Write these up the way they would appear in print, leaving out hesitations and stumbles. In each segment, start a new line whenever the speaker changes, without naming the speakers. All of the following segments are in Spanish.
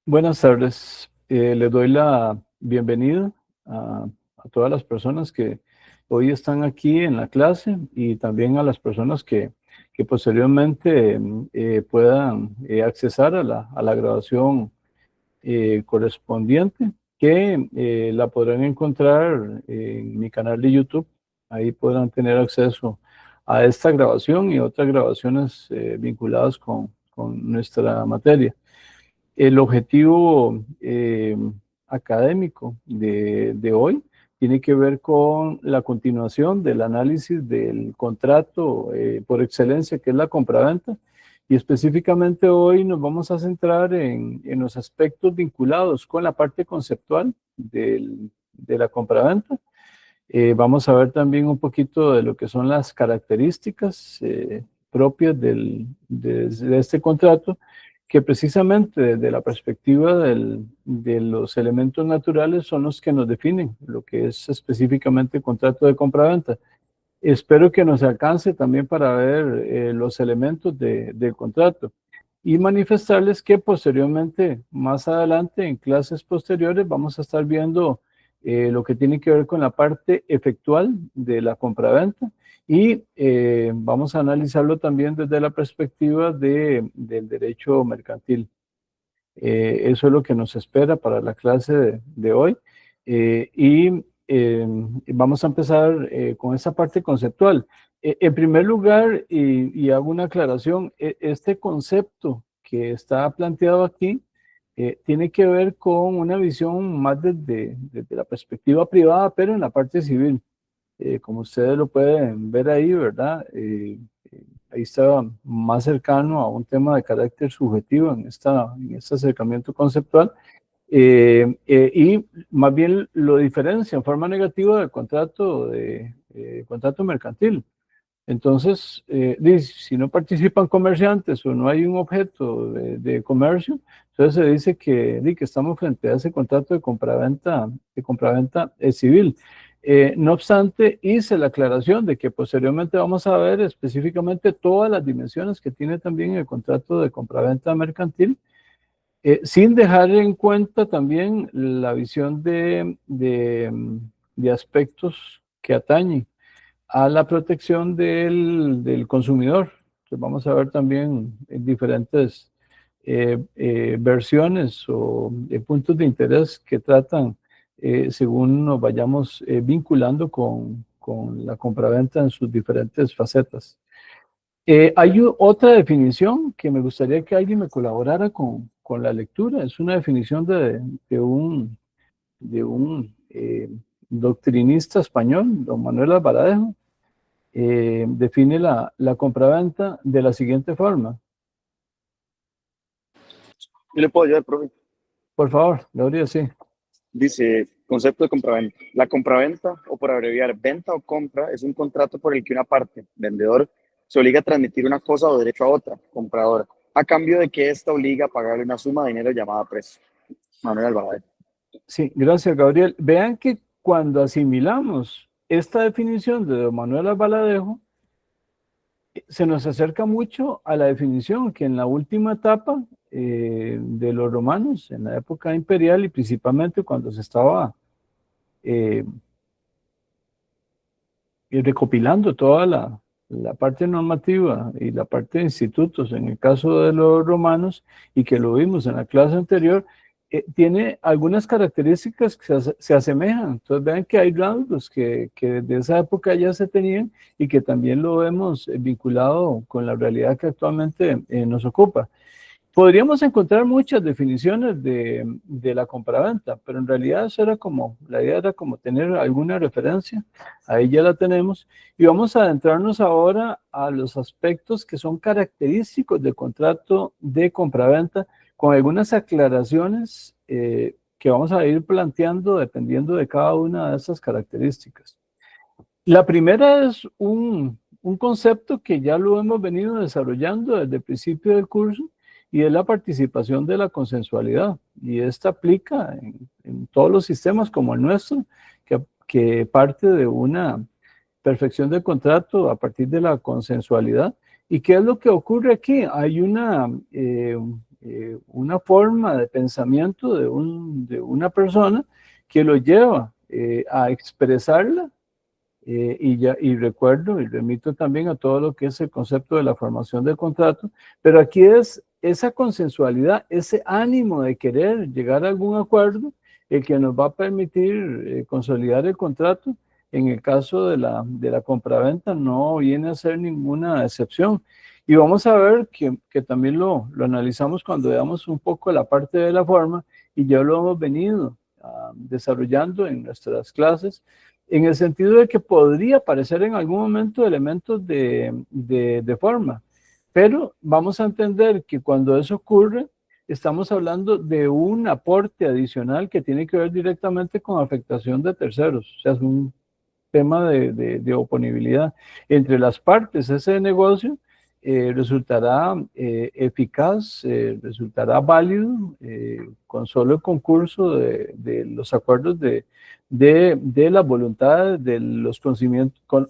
Buenas tardes. Le doy la bienvenida a todas las personas que hoy están aquí en la clase y también a las personas que posteriormente puedan accesar a la grabación correspondiente, que la podrán encontrar en mi canal de YouTube. Ahí podrán tener acceso a esta grabación y otras grabaciones vinculadas con nuestra materia. El objetivo académico de hoy tiene que ver con la continuación del análisis del contrato por excelencia, que es la compraventa, y específicamente hoy nos vamos a centrar en los aspectos vinculados con la parte conceptual de la compraventa. Vamos a ver también un poquito de lo que son las características propias de este contrato, que precisamente desde la perspectiva de los elementos naturales son los que nos definen lo que es específicamente el contrato de compraventa. Espero que nos alcance también para ver los elementos del contrato y manifestarles que posteriormente, más adelante, en clases posteriores, vamos a estar viendo lo que tiene que ver con la parte efectual de la compraventa y vamos a analizarlo también desde la perspectiva del derecho mercantil. Eso es lo que nos espera para la clase de hoy. Y vamos a empezar con esta parte conceptual. En primer lugar, y hago una aclaración, este concepto que está planteado aquí tiene que ver con una visión más desde la perspectiva privada, pero en la parte civil. Como ustedes lo pueden ver ahí, ¿verdad? Ahí está más cercano a un tema de carácter subjetivo en este acercamiento conceptual, y más bien lo diferencia en forma negativa del contrato mercantil. Entonces, si no participan comerciantes o no hay un objeto de comercio, entonces se dice que estamos frente a ese contrato de compraventa civil. No obstante, hice la aclaración de que posteriormente vamos a ver específicamente todas las dimensiones que tiene también el contrato de compraventa mercantil, sin dejar en cuenta también la visión de aspectos que atañen a la protección del consumidor. Entonces vamos a ver también diferentes versiones o puntos de interés que tratan según nos vayamos vinculando con la compraventa en sus diferentes facetas. Hay otra definición que me gustaría que alguien me colaborara con la lectura. Es una definición de un doctrinista español, don Manuel Albaladejo. Define la compraventa de la siguiente forma.
Yo le puedo ayudar, profe.
Por favor, Gabriel, sí.
Dice, concepto de compraventa. La compraventa, o por abreviar, venta o compra, es un contrato por el que una parte, vendedor, se obliga a transmitir una cosa o derecho a otra, compradora, a cambio de que ésta obliga a pagarle una suma de dinero llamada precio. Manuel Alvarado.
Sí, gracias, Gabriel. Vean que cuando asimilamos esta definición de don Manuel Albaladejo, se nos acerca mucho a la definición que en la última etapa de los romanos, en la época imperial y principalmente cuando se estaba recopilando toda la parte normativa y la parte de institutos, en el caso de los romanos, y que lo vimos en la clase anterior, tiene algunas características que se asemejan. Entonces vean que hay rasgos que desde esa época ya se tenían y que también lo vemos vinculado con la realidad que actualmente nos ocupa. Podríamos encontrar muchas definiciones de la compraventa, pero en realidad eso era la idea era como tener alguna referencia, ahí ya la tenemos, y vamos a adentrarnos ahora a los aspectos que son característicos del contrato de compraventa, con algunas aclaraciones que vamos a ir planteando dependiendo de cada una de esas características. La primera es un concepto que ya lo hemos venido desarrollando desde el principio del curso, y es la participación de la consensualidad. Y esta aplica en todos los sistemas como el nuestro, que parte de una perfección del contrato a partir de la consensualidad. ¿Y qué es lo que ocurre aquí? Hay una forma de pensamiento de una persona que lo lleva a expresarla. Y recuerdo y remito también a todo lo que es el concepto de la formación del contrato, pero aquí es esa consensualidad, ese ánimo de querer llegar a algún acuerdo, el que nos va a permitir consolidar el contrato. En el caso de la compraventa no viene a ser ninguna excepción. Y vamos a ver que también lo analizamos cuando veamos un poco la parte de la forma, y ya lo hemos venido desarrollando en nuestras clases, en el sentido de que podría aparecer en algún momento elementos de forma, pero vamos a entender que cuando eso ocurre, estamos hablando de un aporte adicional que tiene que ver directamente con afectación de terceros, o sea, es un tema de oponibilidad entre las partes. Ese negocio resultará eficaz, resultará válido con solo el concurso de los acuerdos de las voluntades, de los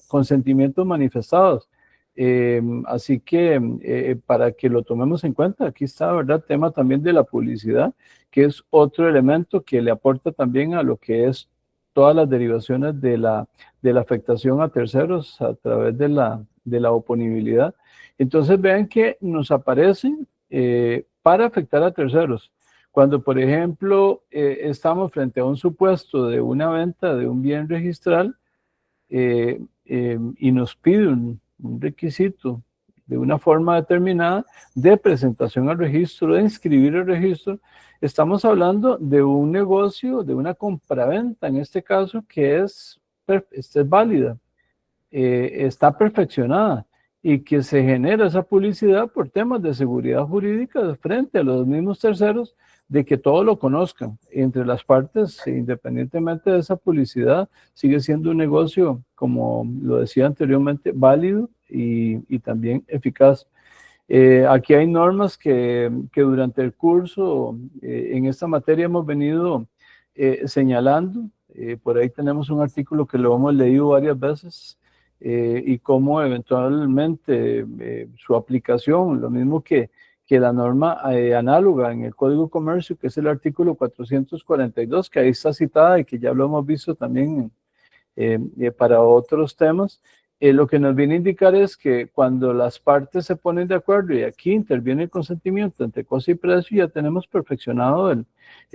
consentimientos manifestados. Así que para que lo tomemos en cuenta, aquí está, ¿verdad? Tema también de la publicidad, que es otro elemento que le aporta también a lo que es todas las derivaciones de la afectación a terceros a través de la oponibilidad. Entonces vean que nos aparecen para afectar a terceros. Cuando, por ejemplo, estamos frente a un supuesto de una venta de un bien registral y nos pide un requisito de una forma determinada de presentación al registro, de inscribir el registro, estamos hablando de un negocio, de una compraventa, en este caso, que es válida, está perfeccionada, y que se genera esa publicidad por temas de seguridad jurídica frente a los mismos terceros, de que todos lo conozcan entre las partes, independientemente de esa publicidad, sigue siendo un negocio, como lo decía anteriormente, válido y también eficaz. Aquí hay normas que durante el curso en esta materia hemos venido señalando. Por ahí tenemos un artículo que lo hemos leído varias veces, y cómo eventualmente su aplicación, lo mismo que la norma análoga en el Código de Comercio, que es el artículo 442, que ahí está citada y que ya lo hemos visto también para otros temas. Lo que nos viene a indicar es que cuando las partes se ponen de acuerdo y aquí interviene el consentimiento entre cosa y precio, ya tenemos perfeccionado el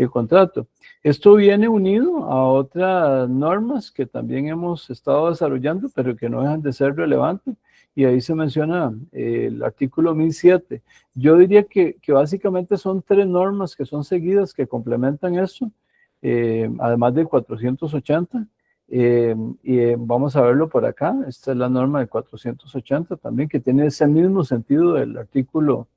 contrato. Esto viene unido a otras normas que también hemos estado desarrollando, pero que no dejan de ser relevantes, y ahí se menciona el artículo 1007. Yo diría que básicamente son 3 normas que son seguidas, que complementan esto, además del 480. Vamos a verlo por acá. Esta es la norma del 480 también, que tiene ese mismo sentido del artículo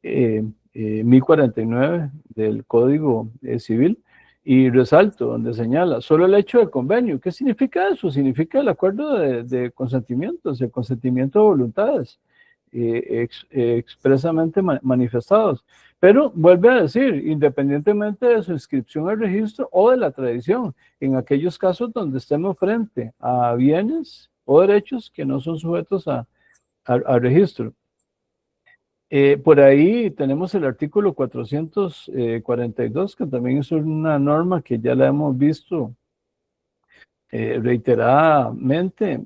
1049 del Código Civil, y resalto donde señala solo el hecho de convenio. ¿Qué significa eso? Significa el acuerdo de consentimientos, el consentimiento de voluntades expresamente manifestados. Pero vuelve a decir, independientemente de su inscripción al registro o de la tradición, en aquellos casos donde estemos frente a bienes o derechos que no son sujetos al registro. Por ahí tenemos el artículo 442, que también es una norma que ya la hemos visto reiteradamente,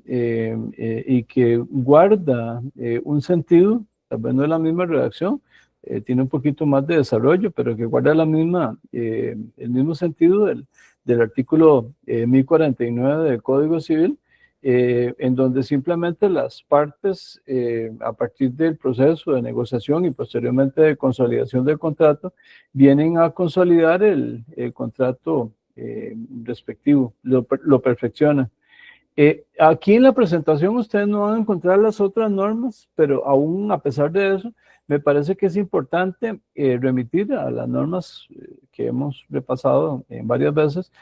y que guarda un sentido, tal vez no es la misma redacción, tiene un poquito más de desarrollo, pero que guarda el mismo sentido del artículo 1049 del Código Civil, en donde simplemente las partes, a partir del proceso de negociación y posteriormente de consolidación del contrato, vienen a consolidar el contrato respectivo, lo perfecciona. Aquí en la presentación ustedes no van a encontrar las otras normas, pero aún a pesar de eso, me parece que es importante remitir a las normas que hemos repasado varias veces,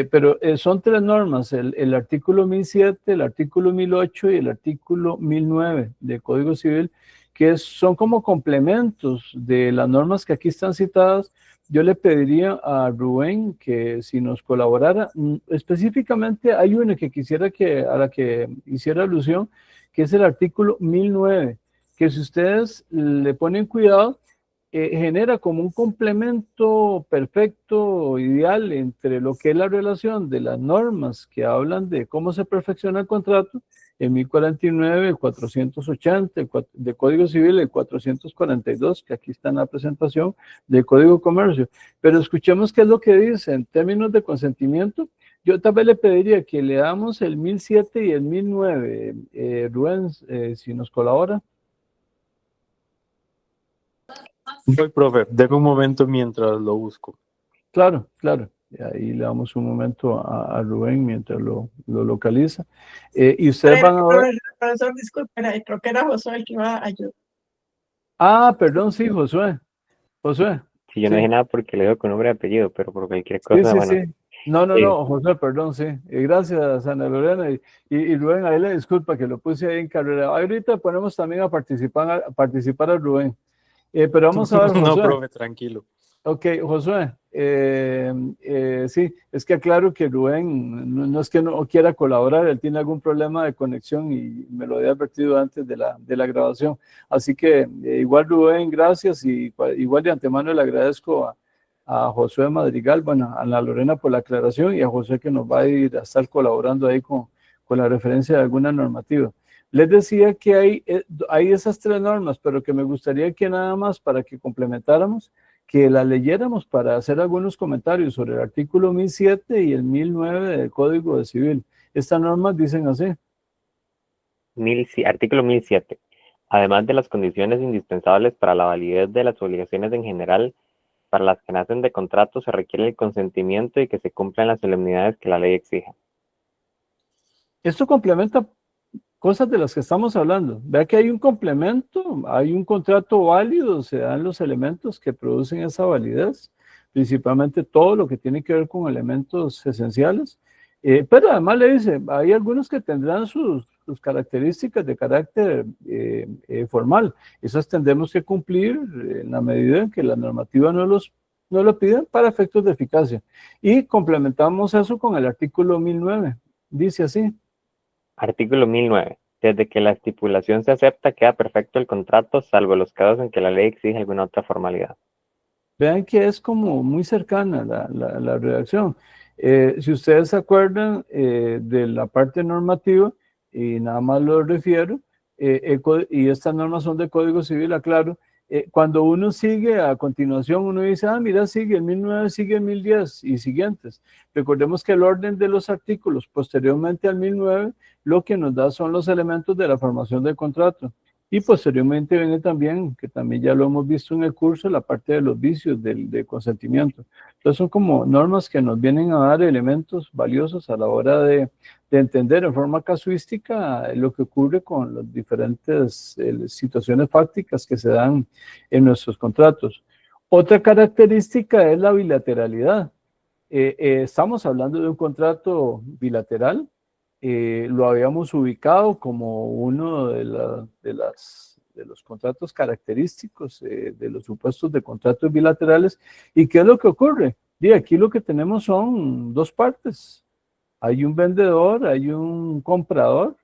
pero son 3 normas, el artículo 1007, el artículo 1008 y el artículo 1009 del Código Civil, que son como complementos de las normas que aquí están citadas. Yo le pediría a Rubén que si nos colaborara, específicamente hay una que quisiera a la que hiciera alusión, que es el artículo 1009, que si ustedes le ponen cuidado, genera como un complemento perfecto, ideal, entre lo que es la relación de las normas que hablan de cómo se perfecciona el contrato, el 1049, el 480, de Código Civil, el 442, que aquí está en la presentación, del Código de Comercio. Pero escuchemos qué es lo que dice en términos de consentimiento. Yo tal vez le pediría que leamos el 1007 y el 1009, Rubén, si nos colabora.
Voy, profe, déme un momento mientras lo busco.
Claro, claro. Ahí le damos un momento a Rubén mientras lo localiza. Y ustedes van a ver...
Profesor, disculpe, creo que era Josué el que iba a ayudar.
Ah, perdón, sí, Josué. Josué.
Sí, yo no
Sí,
dije nada porque le digo con nombre y apellido, pero por cualquier
sí,
cosa,
sí,
bueno.
sí. No, no,
eh,
no, Josué, perdón, sí. Gracias, Ana Lorena. Y Rubén, ahí le disculpa que lo puse ahí en carrera. Ahorita ponemos también a participar a Rubén. Pero vamos a ver,
No,
Josué.
profe, tranquilo.
Ok, Josué, sí, es que aclaro que Rubén no es que no quiera colaborar, él tiene algún problema de conexión y me lo había advertido antes de la grabación. Así que igual Rubén, gracias y igual de antemano le agradezco a Josué Madrigal, bueno, a la Lorena por la aclaración y a José que nos va a ir a estar colaborando ahí con la referencia de alguna normativa. Les decía que hay esas tres normas, pero que me gustaría que nada más para que complementáramos, que la leyéramos para hacer algunos comentarios sobre el artículo 1007 y el 1009 del Código de Civil. Estas normas dicen así.
Artículo 1007. Además de las condiciones indispensables para la validez de las obligaciones en general, para las que nacen de contrato se requiere el consentimiento y que se cumplan las solemnidades que la ley exija.
Esto complementa cosas de las que estamos hablando. Vea que hay un complemento, hay un contrato válido, se dan los elementos que producen esa validez, principalmente todo lo que tiene que ver con elementos esenciales. Pero además le dice, hay algunos que tendrán sus características de carácter formal. Esas tendremos que cumplir en la medida en que la normativa no lo pida para efectos de eficacia. Y complementamos eso con el artículo 1009. Dice así.
Artículo 1009. Desde que la estipulación se acepta, queda perfecto el contrato, salvo los casos en que la ley exige alguna otra formalidad.
Vean que es como muy cercana la redacción. Si ustedes se acuerdan de la parte normativa, y nada más lo refiero, y estas normas son de Código Civil, aclaro, cuando uno sigue a continuación, uno dice, mira, sigue el 1009, sigue el 1010 y siguientes. Recordemos que el orden de los artículos posteriormente al 1009, lo que nos da son los elementos de la formación del contrato. Y posteriormente viene también, que también ya lo hemos visto en el curso, la parte de los vicios del consentimiento. Entonces son como normas que nos vienen a dar elementos valiosos a la hora de entender en forma casuística lo que ocurre con las diferentes situaciones fácticas que se dan en nuestros contratos. Otra característica es la bilateralidad. Estamos hablando de un contrato bilateral. Lo habíamos ubicado como uno de los contratos característicos de los supuestos de contratos bilaterales. ¿Y qué es lo que ocurre? Y aquí lo que tenemos son dos partes. Hay un vendedor, hay un comprador,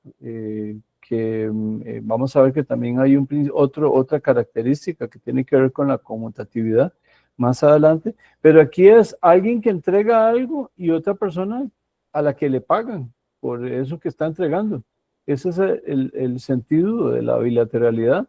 vamos a ver que también hay otra característica que tiene que ver con la conmutatividad más adelante, pero aquí es alguien que entrega algo y otra persona a la que le pagan por eso que está entregando. Ese es el sentido de la bilateralidad.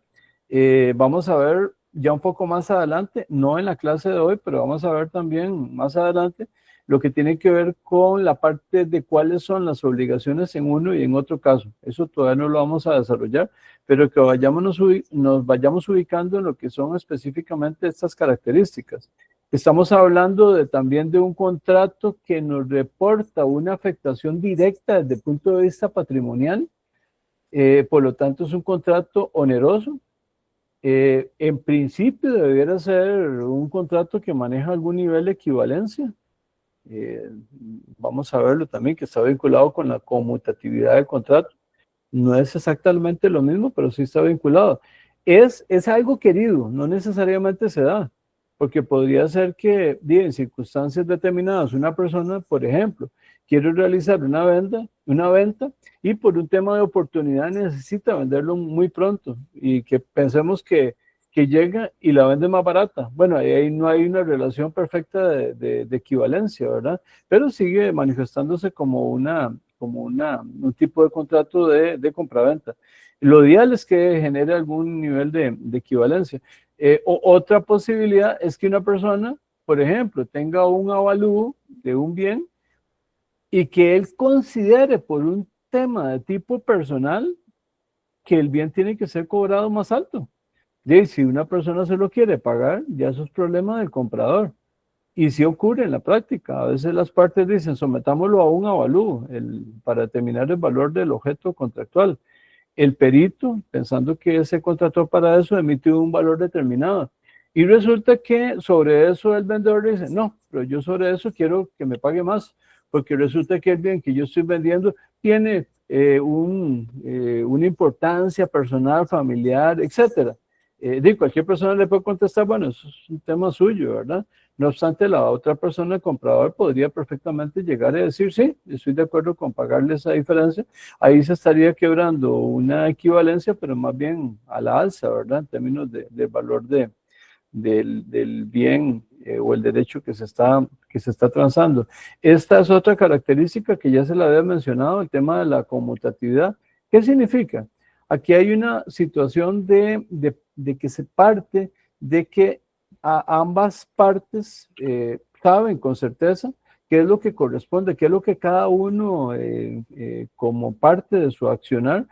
Vamos a ver ya un poco más adelante, no en la clase de hoy, pero vamos a ver también más adelante lo que tiene que ver con la parte de cuáles son las obligaciones en uno y en otro caso. Eso todavía no lo vamos a desarrollar, pero que nos vayamos ubicando en lo que son específicamente estas características. Estamos hablando también de un contrato que nos reporta una afectación directa desde el punto de vista patrimonial, por lo tanto es un contrato oneroso. En principio debería ser un contrato que maneja algún nivel de equivalencia. Vamos a verlo también, que está vinculado con la conmutatividad del contrato. No es exactamente lo mismo, pero sí está vinculado. Es algo querido, no necesariamente se da, porque podría ser que en circunstancias determinadas una persona, por ejemplo, quiere realizar una venta y por un tema de oportunidad necesita venderlo muy pronto y que pensemos que que llega y la vende más barata. Bueno, ahí no hay una relación perfecta de equivalencia, ¿verdad? Pero sigue manifestándose como un tipo de contrato de compraventa. Lo ideal es que genere algún nivel de equivalencia. Otra posibilidad es que una persona, por ejemplo, tenga un avalúo de un bien y que él considere por un tema de tipo personal que el bien tiene que ser cobrado más alto. Y si una persona se lo quiere pagar, ya eso es problema del comprador. Y sí ocurre en la práctica. A veces las partes dicen, sometámoslo a un avalúo para determinar el valor del objeto contractual. El perito, pensando que ese contrató para eso, emite un valor determinado. Y resulta que sobre eso el vendedor dice, no, pero yo sobre eso quiero que me pague más, porque resulta que el bien que yo estoy vendiendo tiene una importancia personal, familiar, etcétera. Cualquier persona le puede contestar, bueno, eso es un tema suyo, ¿verdad? No obstante, la otra persona, el comprador, podría perfectamente llegar a decir, sí, estoy de acuerdo con pagarle esa diferencia. Ahí se estaría quebrando una equivalencia, pero más bien a la alza, ¿verdad? En términos del valor del bien o el derecho que se está transando. Esta es otra característica que ya se la había mencionado, el tema de la conmutatividad. ¿Qué significa? Aquí hay una situación de que se parte de que a ambas partes saben con certeza qué es lo que corresponde, qué es lo que cada uno como parte de su accionar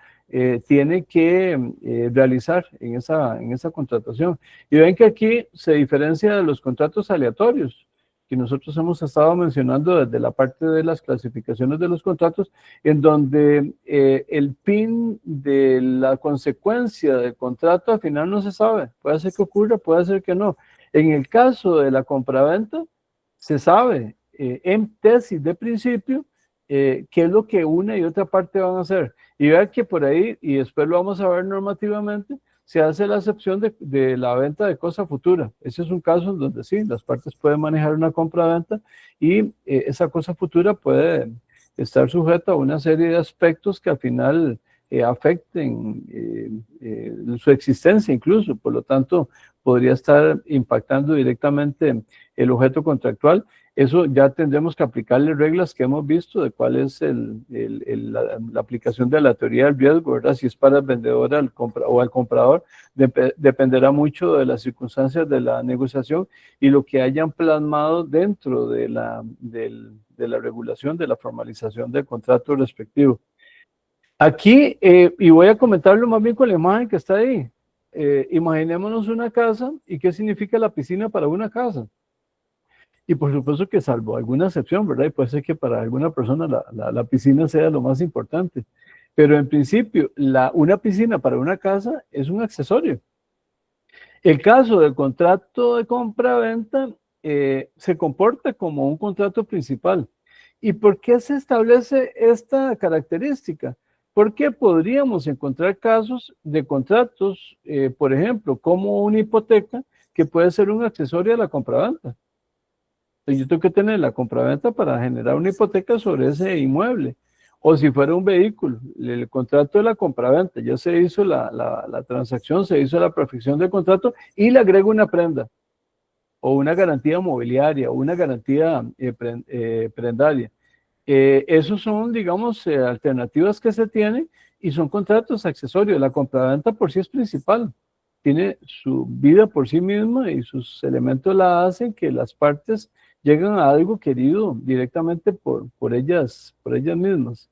tiene que realizar en esa contratación. Y ven que aquí se diferencia de los contratos aleatorios, que nosotros hemos estado mencionando desde la parte de las clasificaciones de los contratos, en donde el fin de la consecuencia del contrato al final no se sabe. Puede ser que ocurra, puede ser que no. En el caso de la compraventa, se sabe en tesis de principio qué es lo que una y otra parte van a hacer. Y vean que por ahí, y después lo vamos a ver normativamente, se hace la excepción de la venta de cosa futura. Ese es un caso en donde sí, las partes pueden manejar una compra-venta y esa cosa futura puede estar sujeta a una serie de aspectos que al final afecten su existencia incluso. Por lo tanto, podría estar impactando directamente el objeto contractual. Eso ya tendremos que aplicarle reglas que hemos visto de cuál es la aplicación de la teoría del riesgo, ¿verdad? Si es para el vendedor o al comprador, dependerá mucho de las circunstancias de la negociación y lo que hayan plasmado dentro de la regulación, de la formalización del contrato respectivo. Aquí, y voy a comentarlo más bien con la imagen que está ahí. Imaginémonos una casa y qué significa la piscina para una casa. Y por supuesto que salvo alguna excepción, ¿verdad? Y puede ser que para alguna persona la piscina sea lo más importante. Pero en principio, una piscina para una casa es un accesorio. El caso del contrato de compra-venta se comporta como un contrato principal. ¿Y por qué se establece esta característica? Porque podríamos encontrar casos de contratos, por ejemplo, como una hipoteca, que puede ser un accesorio a la compraventa. Yo tengo que tener la compraventa para generar una hipoteca sobre ese inmueble. O si fuera un vehículo, el contrato de la compraventa, ya se hizo la transacción, se hizo la perfección del contrato y le agrego una prenda o una garantía mobiliaria o una garantía prendaria. Esos son, digamos, alternativas que se tienen y son contratos accesorios. La compraventa por sí es principal, tiene su vida por sí misma y sus elementos la hacen que las partes llegan a algo querido directamente por ellas mismas.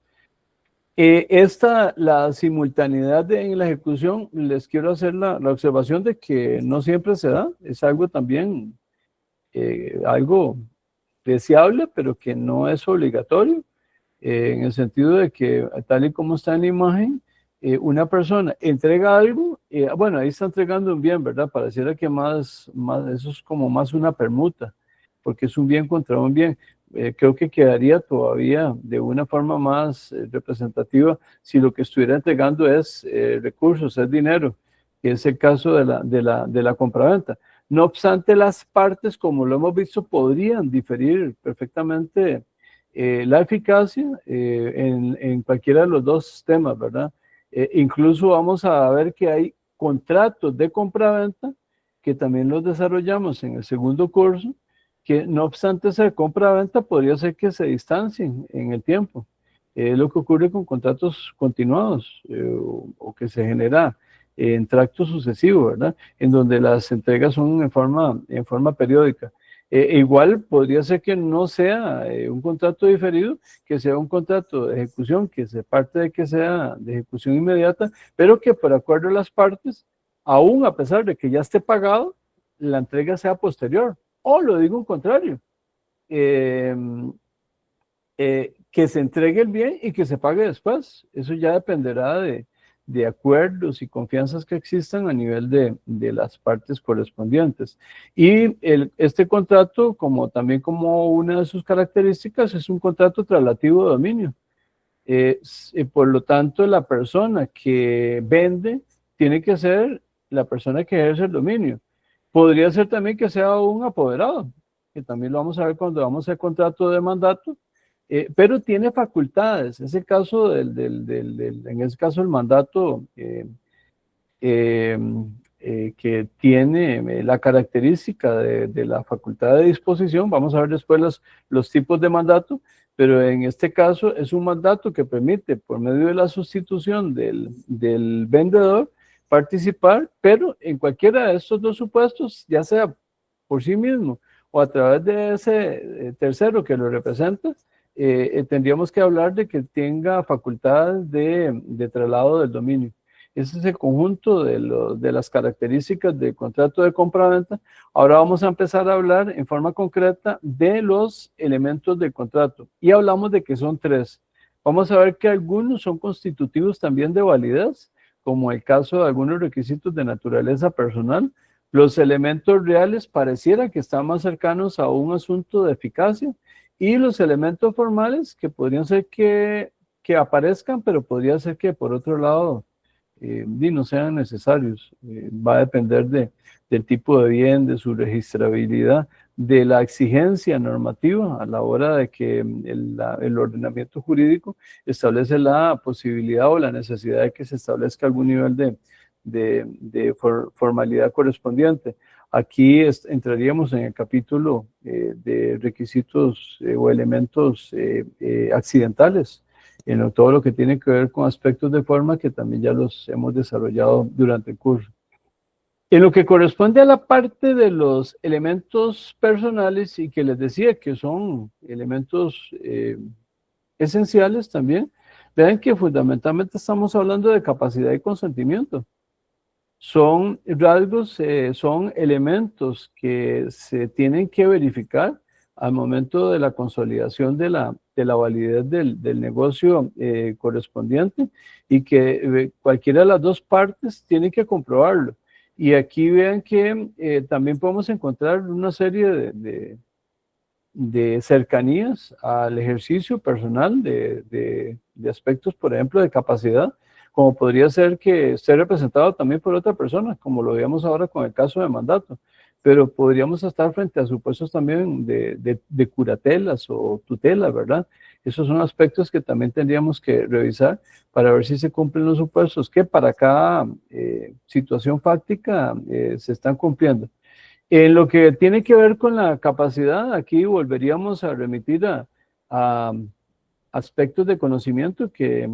La simultaneidad en la ejecución, les quiero hacer la observación de que no siempre se da, es algo también, algo deseable, pero que no es obligatorio, en el sentido de que, tal y como está en la imagen, una persona entrega algo, bueno, ahí está entregando un bien, ¿verdad? Pareciera que más eso es como más una permuta, porque es un bien contra un bien. Creo que quedaría todavía de una forma más representativa si lo que estuviera entregando es recursos, es dinero, que es el caso de la compraventa. No obstante, las partes, como lo hemos visto, podrían diferir perfectamente la eficacia en cualquiera de los dos temas, ¿verdad? Incluso vamos a ver que hay contratos de compraventa que también los desarrollamos en el segundo curso, que no obstante ser compra-venta, podría ser que se distancien en el tiempo. Es lo que ocurre con contratos continuados o que se genera en tracto sucesivo, ¿verdad? En donde las entregas son en forma periódica. Igual podría ser que no sea un contrato diferido, que sea un contrato de ejecución, que se parte de que sea de ejecución inmediata, pero que por acuerdo de las partes, aún a pesar de que ya esté pagado, la entrega sea posterior. O lo digo en contrario, que se entregue el bien y que se pague después. Eso ya dependerá de acuerdos y confianzas que existan a nivel de las partes correspondientes. Y este contrato, también como una de sus características, es un contrato traslativo de dominio. Por lo tanto, la persona que vende tiene que ser la persona que ejerce el dominio. Podría ser también que sea un apoderado, que también lo vamos a ver cuando vamos al contrato de mandato, pero tiene facultades. Es el caso en ese caso el mandato que tiene la característica de la facultad de disposición. Vamos a ver después los tipos de mandato, pero en este caso es un mandato que permite, por medio de la sustitución del vendedor, participar, pero en cualquiera de estos dos supuestos, ya sea por sí mismo o a través de ese tercero que lo representa, tendríamos que hablar de que tenga facultades de traslado del dominio. Ese es el conjunto de las características del contrato de compra-venta. Ahora vamos a empezar a hablar en forma concreta de los elementos del contrato. Y hablamos de que son 3. Vamos a ver que algunos son constitutivos también de validez, como el caso de algunos requisitos de naturaleza personal. Los elementos reales pareciera que están más cercanos a un asunto de eficacia, y los elementos formales que podrían ser que aparezcan, pero podría ser que por otro lado no sean necesarios. Va a depender del tipo de bien, de su registrabilidad, de la exigencia normativa a la hora de que el ordenamiento jurídico establece la posibilidad o la necesidad de que se establezca algún nivel de formalidad correspondiente. Aquí entraríamos en el capítulo de requisitos o elementos accidentales, en todo lo que tiene que ver con aspectos de forma que también ya los hemos desarrollado durante el curso. En lo que corresponde a la parte de los elementos personales, y que les decía que son elementos esenciales también, vean que fundamentalmente estamos hablando de capacidad y consentimiento. Son rasgos, son elementos que se tienen que verificar al momento de la consolidación de la validez del negocio correspondiente, y que cualquiera de las dos partes tiene que comprobarlo. Y aquí vean que también podemos encontrar una serie de cercanías al ejercicio personal de aspectos, por ejemplo, de capacidad, como podría ser que esté representado también por otra persona, como lo veíamos ahora con el caso de mandato, pero podríamos estar frente a supuestos también de curatelas o tutelas, ¿verdad? Esos son aspectos que también tendríamos que revisar para ver si se cumplen los supuestos que para cada situación fáctica se están cumpliendo. En lo que tiene que ver con la capacidad, aquí volveríamos a remitir a aspectos de conocimiento que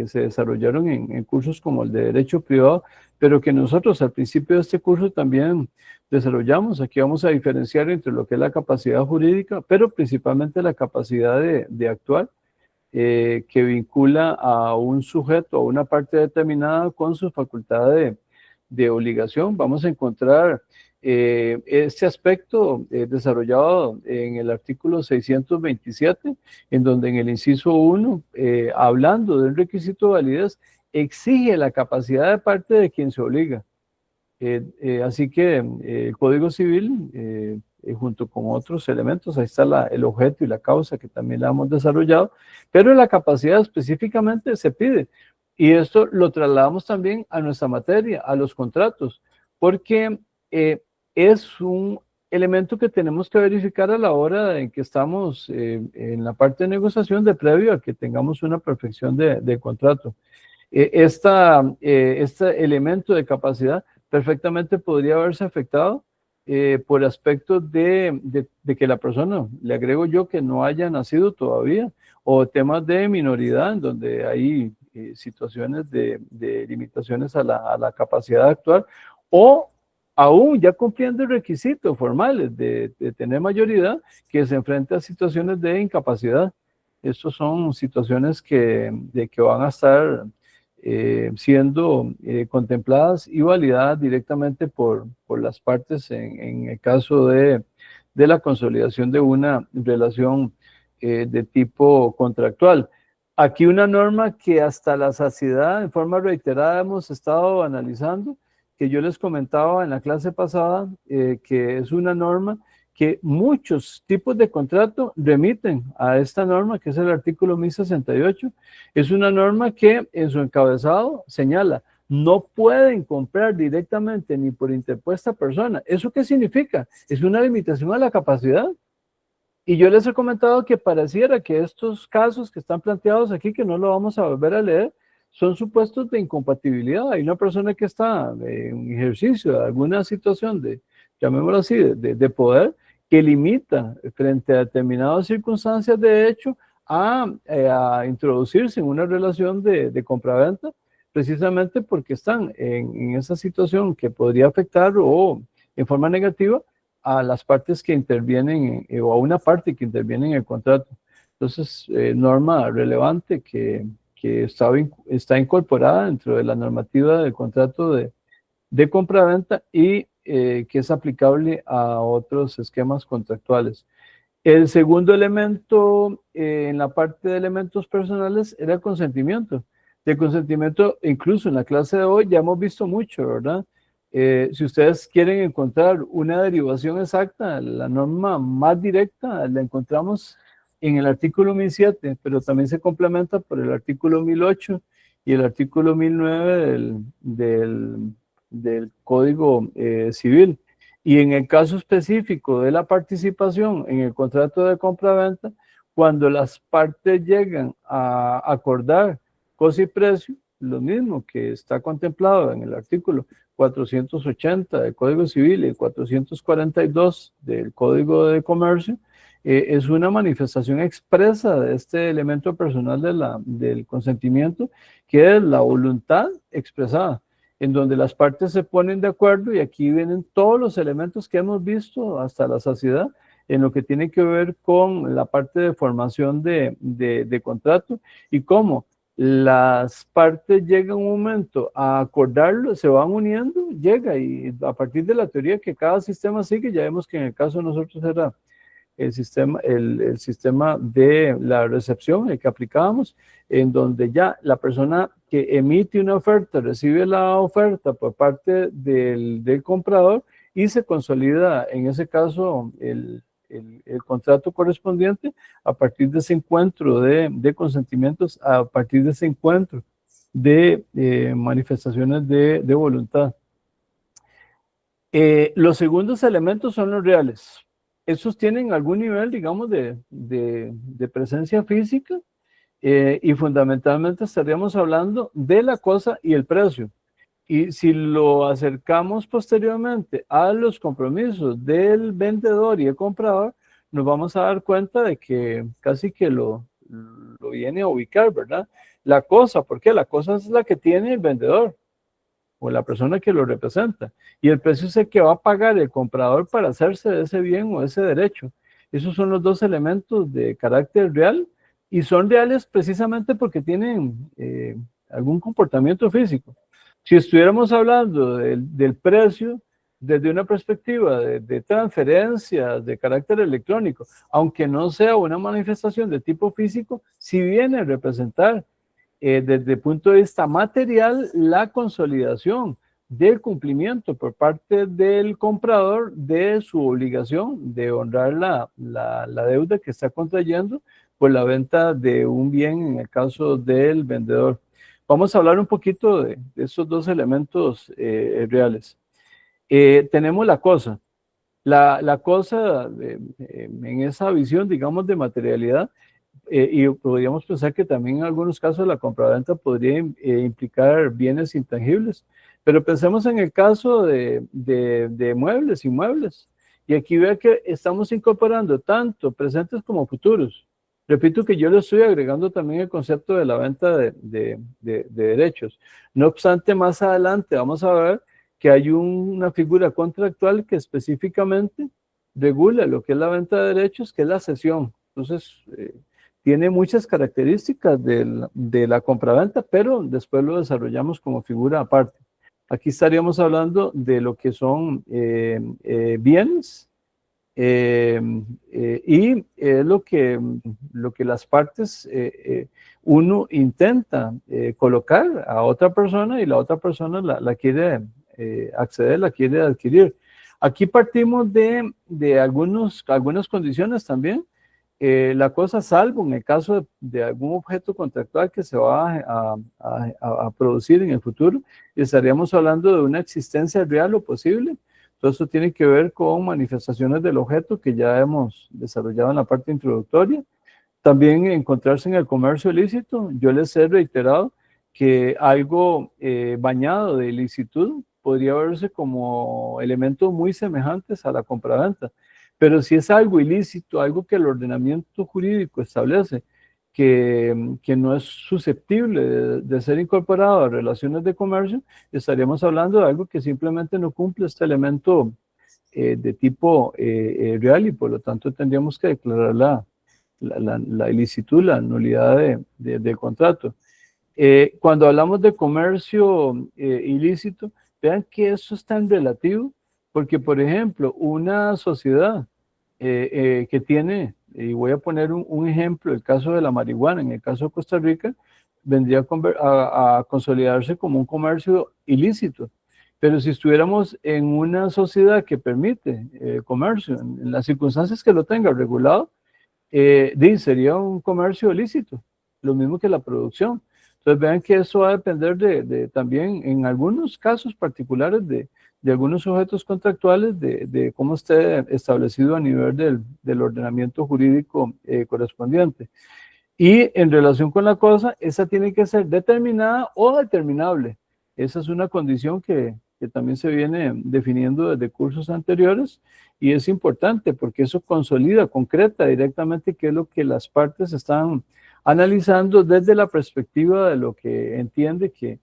se desarrollaron en cursos como el de Derecho Privado, pero que nosotros al principio de este curso también desarrollamos. Aquí vamos a diferenciar entre lo que es la capacidad jurídica, pero principalmente la capacidad de actuar, que vincula a un sujeto, a una parte determinada con su facultad de obligación. Vamos a encontrar este aspecto desarrollado en el artículo 627, en donde en el inciso 1, hablando del requisito de validez, exige la capacidad de parte de quien se obliga. Así que el Código Civil, junto con otros elementos, ahí está el objeto y la causa, que también la hemos desarrollado, pero la capacidad específicamente se pide. Y esto lo trasladamos también a nuestra materia, a los contratos, porque es un elemento que tenemos que verificar a la hora en que estamos en la parte de negociación, de previo a que tengamos una perfección de contrato. Este elemento de capacidad perfectamente podría haberse afectado por aspectos de que la persona, le agrego yo, que no haya nacido todavía, o temas de minoridad, en donde hay situaciones de limitaciones a la capacidad de actuar, o aún ya cumpliendo requisitos formales de tener mayoría, que se enfrenta a situaciones de incapacidad. Estas son situaciones que van a estar siendo contempladas y validadas directamente por las partes en el caso de la consolidación de una relación de tipo contractual. Aquí una norma que hasta la saciedad, en forma reiterada, hemos estado analizando, que yo les comentaba en la clase pasada, que es una norma que muchos tipos de contrato remiten a esta norma, que es el artículo 1068. Es una norma que en su encabezado señala, no pueden comprar directamente ni por interpuesta persona. ¿Eso qué significa? Es una limitación a la capacidad. Y yo les he comentado que pareciera que estos casos que están planteados aquí, que no lo vamos a volver a leer, son supuestos de incompatibilidad. Hay una persona que está en ejercicio de alguna situación de, llamémoslo así, de poder, que limita frente a determinadas circunstancias de hecho a introducirse en una relación de compraventa, precisamente porque están en esa situación que podría afectar o en forma negativa a las partes que intervienen o a una parte que interviene en el contrato. Entonces, norma relevante que está incorporada dentro de la normativa del contrato de compraventa y que es aplicable a otros esquemas contractuales. El segundo elemento en la parte de elementos personales era el consentimiento. De consentimiento, incluso en la clase de hoy ya hemos visto mucho, ¿verdad? Si ustedes quieren encontrar una derivación exacta, la norma más directa la encontramos en el artículo 1007, pero también se complementa por el artículo 1008 y el artículo 1009 del Código Civil. Y en el caso específico de la participación en el contrato de compraventa, cuando las partes llegan a acordar cosa y precio, lo mismo que está contemplado en el artículo 480 del Código Civil y el 442 del Código de Comercio, es una manifestación expresa de este elemento personal del consentimiento, que es la voluntad expresada, en donde las partes se ponen de acuerdo, y aquí vienen todos los elementos que hemos visto hasta la saciedad en lo que tiene que ver con la parte de formación de contrato y cómo las partes llegan un momento a acordarlo, se van uniendo, llega, y a partir de la teoría que cada sistema sigue, ya vemos que en el caso de nosotros era el sistema de la recepción, el que aplicábamos, en donde ya la persona que emite una oferta recibe la oferta por parte del comprador y se consolida, en ese caso, el contrato correspondiente a partir de ese encuentro de consentimientos, a partir de ese encuentro de manifestaciones de voluntad. Los segundos elementos son los reales. Esos tienen algún nivel, digamos, de presencia física y fundamentalmente estaríamos hablando de la cosa y el precio. Y si lo acercamos posteriormente a los compromisos del vendedor y el comprador, nos vamos a dar cuenta de que casi que lo viene a ubicar, ¿verdad? La cosa, porque la cosa es la que tiene el vendedor o la persona que lo representa, y el precio es el que va a pagar el comprador para hacerse de ese bien o ese derecho. Esos son los dos elementos de carácter real, y son reales precisamente porque tienen algún comportamiento físico. Si estuviéramos hablando del precio desde una perspectiva de transferencias de carácter electrónico, aunque no sea una manifestación de tipo físico, sí viene a representar desde el punto de vista material la consolidación del cumplimiento por parte del comprador de su obligación de honrar la deuda que está contrayendo por la venta de un bien en el caso del vendedor. Vamos a hablar un poquito de esos dos elementos reales. Tenemos la cosa. La cosa en esa visión, digamos, de materialidad, y podríamos pensar que también en algunos casos la compraventa podría implicar bienes intangibles. Pero pensemos en el caso de muebles, inmuebles. Y aquí vea que estamos incorporando tanto presentes como futuros. Repito que yo le estoy agregando también el concepto de la venta de derechos. No obstante, más adelante vamos a ver que hay una figura contractual que específicamente regula lo que es la venta de derechos, que es la cesión. Entonces, tiene muchas características de la compraventa, pero después lo desarrollamos como figura aparte. Aquí estaríamos hablando de lo que son bienes y es lo que las partes, uno intenta colocar a otra persona y la otra persona la quiere acceder, la quiere adquirir. Aquí partimos de algunas condiciones también. La cosa, salvo en el caso de algún objeto contractual que se va a producir en el futuro, estaríamos hablando de una existencia real o posible. Todo esto tiene que ver con manifestaciones del objeto que ya hemos desarrollado en la parte introductoria. También encontrarse en el comercio ilícito. Yo les he reiterado que algo bañado de ilicitud podría verse como elementos muy semejantes a la compraventa. Pero si es algo ilícito, algo que el ordenamiento jurídico establece que no es susceptible de ser incorporado a relaciones de comercio, estaríamos hablando de algo que simplemente no cumple este elemento de tipo real y por lo tanto tendríamos que declarar la ilicitud, la nulidad del contrato. Cuando hablamos de comercio ilícito, vean que eso es tan relativo, porque por ejemplo, una sociedad que tiene, y voy a poner un ejemplo, el caso de la marihuana, en el caso de Costa Rica, vendría a consolidarse como un comercio ilícito. Pero si estuviéramos en una sociedad que permite comercio, en las circunstancias que lo tenga regulado, sería un comercio ilícito, lo mismo que la producción. Entonces vean que eso va a depender también en algunos casos particulares de algunos sujetos contractuales de cómo esté establecido a nivel del ordenamiento jurídico correspondiente. Y en relación con la cosa, esa tiene que ser determinada o determinable. Esa es una condición que también se viene definiendo desde cursos anteriores y es importante porque eso consolida, concreta directamente qué es lo que las partes están analizando desde la perspectiva de lo que entiende que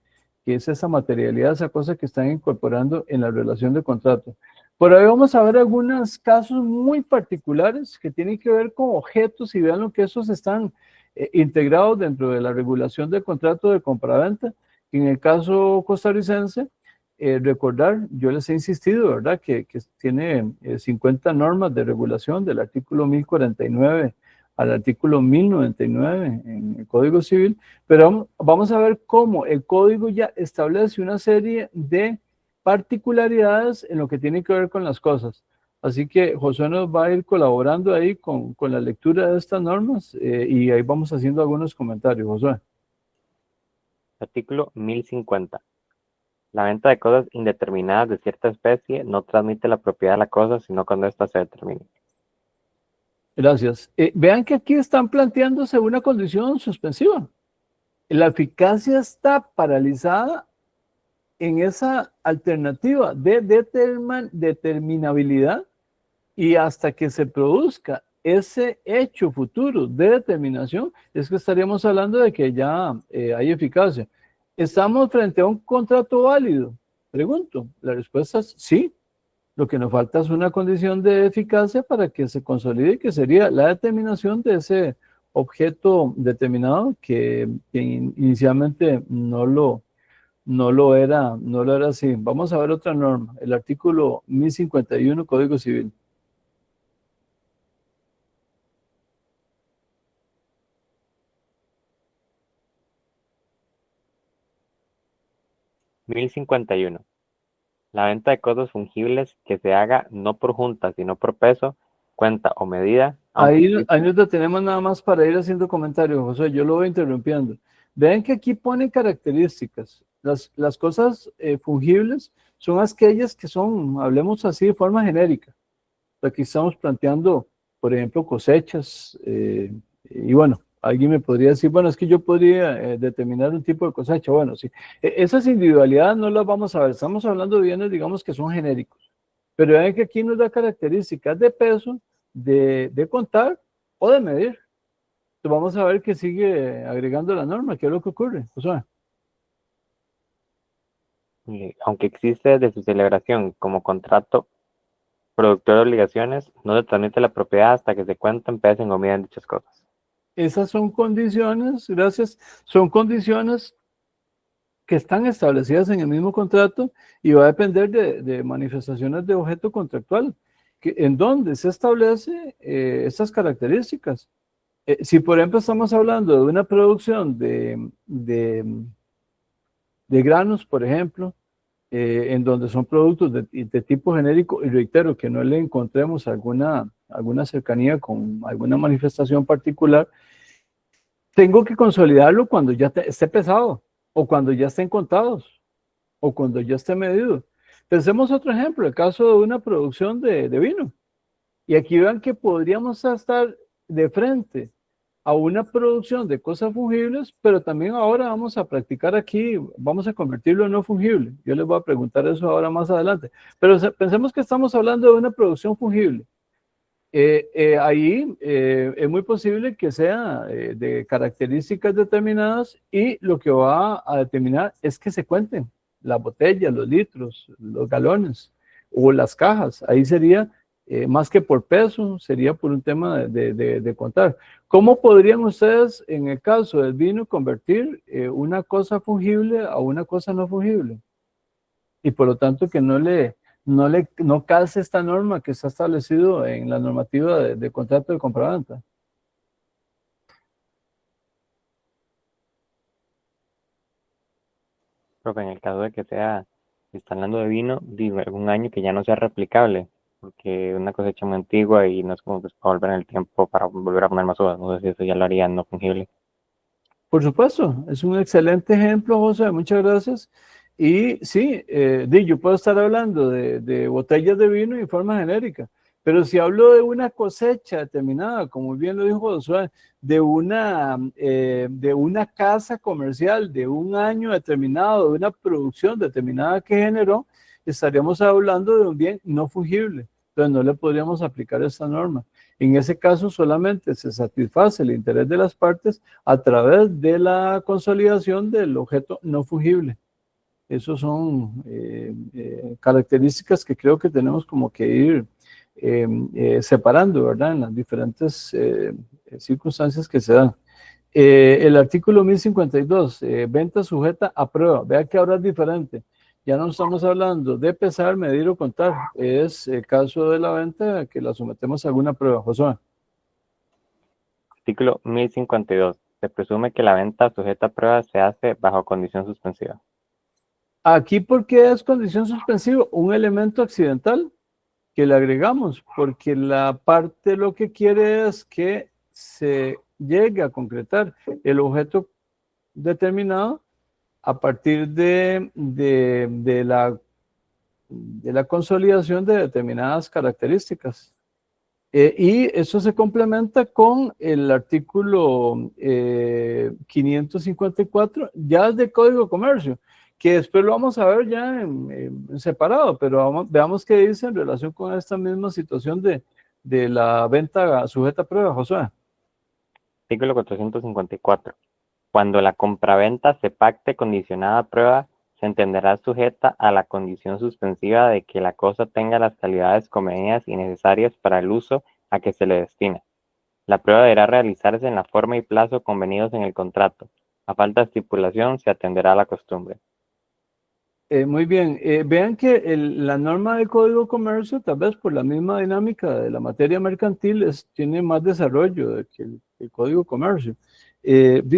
es esa materialidad, esa cosa que están incorporando en la relación de contrato. Por ahí vamos a ver algunos casos muy particulares que tienen que ver con objetos y vean lo que esos están integrados dentro de la regulación del contrato de compraventa. En el caso costarricense, recordar, yo les he insistido, ¿verdad? Que tiene 50 normas de regulación del artículo 1049 al artículo 1099 en el Código Civil, pero vamos a ver cómo el Código ya establece una serie de particularidades en lo que tiene que ver con las cosas. Así que Josué nos va a ir colaborando ahí con la lectura de estas normas y ahí vamos haciendo algunos comentarios, Josué.
Artículo 1050. La venta de cosas indeterminadas de cierta especie no transmite la propiedad de la cosa, sino cuando ésta se determine.
Gracias. Vean que aquí están planteándose una condición suspensiva. La eficacia está paralizada en esa alternativa de determinabilidad y hasta que se produzca ese hecho futuro de determinación, es que estaríamos hablando de que ya hay eficacia. ¿Estamos frente a un contrato válido? Pregunto. La respuesta es sí. Lo que nos falta es una condición de eficacia para que se consolide, que sería la determinación de ese objeto determinado que inicialmente no lo era así. Vamos a ver otra norma, el artículo 1051 Código Civil.
(1051) La venta de cosas fungibles que se haga no por junta, sino por peso, cuenta o medida.
Ahí nos detenemos nada más para ir haciendo comentarios, José, yo lo voy interrumpiendo. Vean que aquí ponen características. Las cosas fungibles son aquellas que son, hablemos así de forma genérica. Aquí estamos planteando, por ejemplo, cosechas y bueno, Alguien me podría decir, bueno, es que yo podría determinar un tipo de cosecha. Bueno, sí. Esas individualidades no las vamos a ver. Estamos hablando de bienes, digamos, que son genéricos. Pero vean que aquí nos da características de peso, de contar o de medir. Entonces vamos a ver que sigue agregando la norma. ¿Qué es lo que ocurre? O sea,
Aunque existe desde su celebración como contrato productor de obligaciones, no se transmite la propiedad hasta que se cuentan, pesen o midan dichas cosas.
esas son condiciones, gracias, son condiciones que están establecidas en el mismo contrato y va a depender de manifestaciones de objeto contractual, en donde se establece estas características. Si por ejemplo estamos hablando de una producción de granos, por ejemplo, en donde son productos de tipo genérico, y reitero que no le encontremos alguna cercanía con alguna manifestación particular, tengo que consolidarlo cuando ya esté pesado, o cuando ya estén contados, o cuando ya esté medido. Pensemos otro ejemplo, el caso de una producción de vino. Y aquí vean que podríamos estar de frente a una producción de cosas fungibles, pero también ahora vamos a practicar aquí, vamos a convertirlo en no fungible. Yo les voy a preguntar eso ahora más adelante. Pero pensemos que estamos hablando de una producción fungible. Ahí es muy posible que sea de características determinadas y lo que va a determinar es que se cuenten las botellas, los litros, los galones o las cajas. Ahí sería más que por peso, sería por un tema de contar. ¿Cómo podrían ustedes, en el caso del vino, convertir una cosa fungible a una cosa no fungible? Y por lo tanto que no calce esta norma que está establecido en la normativa de contrato de compraventa.
Profe, en el caso de que sea, si está hablando de vino, digo, algún año que ya no sea replicable, porque una cosecha muy antigua y no es como que se pueda volver en el tiempo para volver a poner más uvas. No sé si eso ya lo haría no fungible.
Por supuesto, es un excelente ejemplo, José, muchas gracias. Y sí, yo puedo estar hablando de botellas de vino en forma genérica, pero si hablo de una cosecha determinada, como bien lo dijo Josué, de una casa comercial, de un año determinado, de una producción determinada que generó, estaríamos hablando de un bien no fungible, entonces no le podríamos aplicar esta norma. En ese caso solamente se satisface el interés de las partes a través de la consolidación del objeto no fungible. Esas son características que creo que tenemos como que ir separando, ¿verdad? En las diferentes circunstancias que se dan. El artículo 1052, venta sujeta a prueba. Vea que ahora es diferente. Ya no estamos hablando de pesar, medir o contar. Es el caso de la venta que la sometemos a alguna prueba. Josué.
Artículo 1052. Se presume que la venta sujeta a prueba se hace bajo condición suspensiva.
Aquí, ¿por qué es condición suspensiva? Un elemento accidental que le agregamos, porque la parte lo que quiere es que se llegue a concretar el objeto determinado a partir de la consolidación de determinadas características. Y eso se complementa con el artículo 554, ya es de Código de Comercio, que después lo vamos a ver ya en separado, pero veamos qué dice en relación con esta misma situación de la venta sujeta a prueba, Josué.
Artículo 454. Cuando la compraventa se pacte condicionada a prueba, se entenderá sujeta a la condición suspensiva de que la cosa tenga las calidades convenidas y necesarias para el uso a que se le destina. La prueba deberá realizarse en la forma y plazo convenidos en el contrato. A falta de estipulación, se atenderá a la costumbre.
Muy bien, vean que la norma del Código de Comercio, tal vez por la misma dinámica de la materia mercantil, tiene más desarrollo que el Código de Comercio.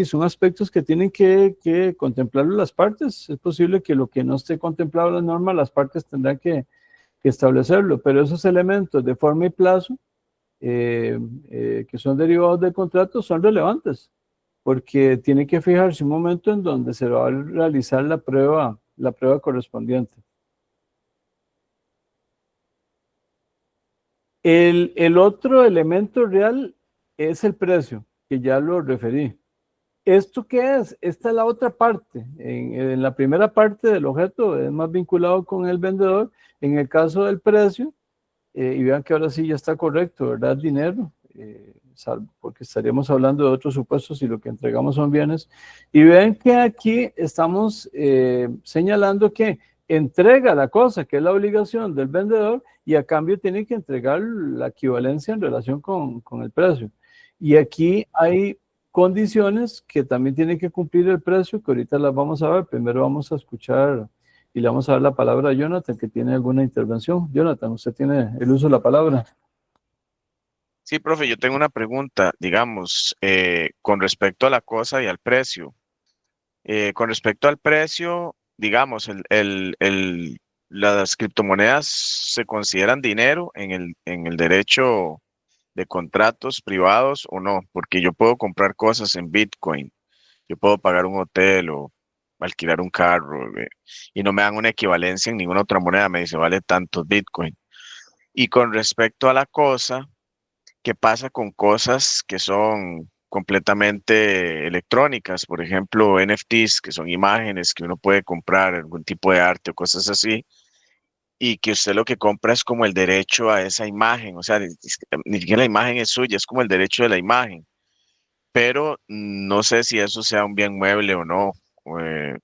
Son aspectos que tienen que contemplar las partes. Es posible que lo que no esté contemplado en la norma, las partes tendrán que establecerlo, pero esos elementos de forma y plazo que son derivados del contrato son relevantes, porque tiene que fijarse un momento en donde se va a realizar la prueba correspondiente. El otro elemento real es el precio. que ya lo referí. ¿Esto qué es? Esta es la otra parte. En la primera parte del objeto es más vinculado con el vendedor. En el caso del precio, y vean que ahora sí ya está correcto, ¿verdad? Dinero, porque estaríamos hablando de otros supuestos si lo que entregamos son bienes. Y vean que aquí estamos señalando que entrega la cosa, que es la obligación del vendedor, y a cambio tiene que entregar la equivalencia en relación con el precio. Y aquí hay condiciones que también tiene que cumplir el precio, que ahorita las vamos a ver. Primero vamos a escuchar y le vamos a dar la palabra a Jonathan, que tiene alguna intervención. Jonathan, usted tiene el uso de la palabra.
Sí, profe, yo tengo una pregunta, digamos, con respecto a la cosa y al precio. Con respecto al precio, digamos, las criptomonedas se consideran dinero en el derecho de contratos privados o no, porque yo puedo comprar cosas en Bitcoin, yo puedo pagar un hotel o alquilar un carro, y no me dan una equivalencia en ninguna otra moneda, me dice vale tantos Bitcoin. Y con respecto a la cosa, ¿qué pasa con cosas que son completamente electrónicas? Por ejemplo, NFTs, que son imágenes que uno puede comprar, algún tipo de arte o cosas así, y que usted lo que compra es como el derecho a esa imagen, o sea, ni siquiera la imagen es suya, es como el derecho de la imagen, pero no sé si eso sea un bien mueble o no, eh,